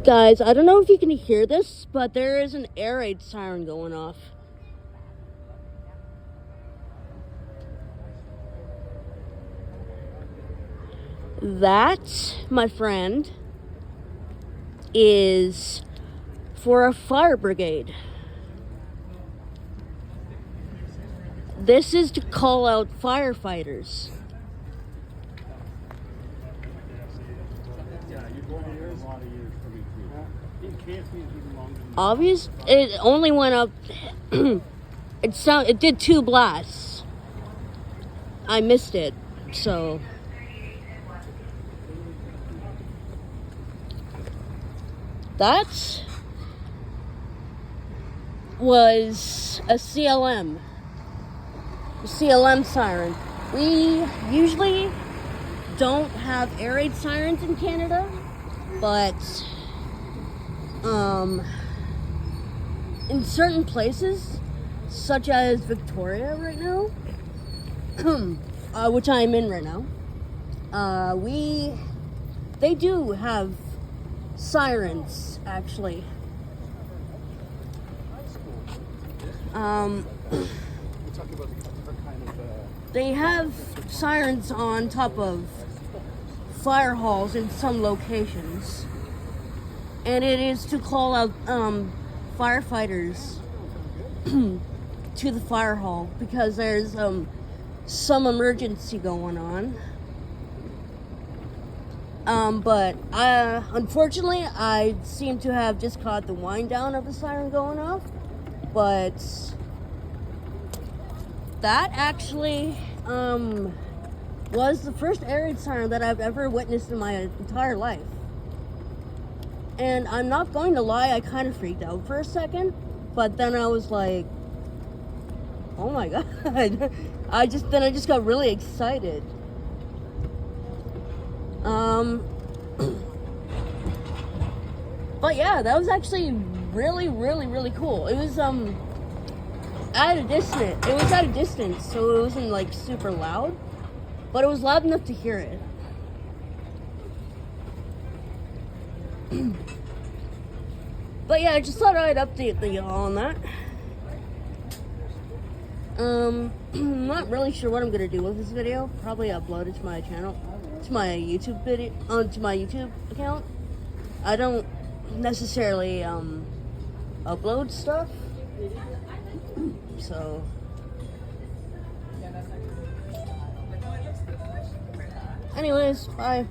Guys, I don't know if you can hear this, but there is an air raid siren going off. That, my friend, is for a fire brigade. This is to call out firefighters. Obvious, it only went up. It did 2 blasts. I missed it, so. That was a CLM siren. We usually don't have air raid sirens in Canada, but in certain places, such as Victoria right now, which I'm in right now, they do have sirens, actually. They have sirens on top of fire halls in some locations, and it is to call out firefighters to the fire hall because there's some emergency going on. But unfortunately, I seem to have just caught the wind down of the siren going off. But that actually was the first air raid siren that I've ever witnessed in my entire life. And I'm not going to lie, I kind of freaked out for a second, but then I was like, oh my god. I just got really excited. But yeah, that was actually really, really, really cool. It was at a distance. It was at a distance, so it wasn't like super loud, but it was loud enough to hear it. But yeah, I just thought I'd update y'all on that. I'm not really sure what I'm gonna do with this video. Probably upload it to my channel, to my YouTube video, to my YouTube account. I don't necessarily upload stuff, so anyways, bye.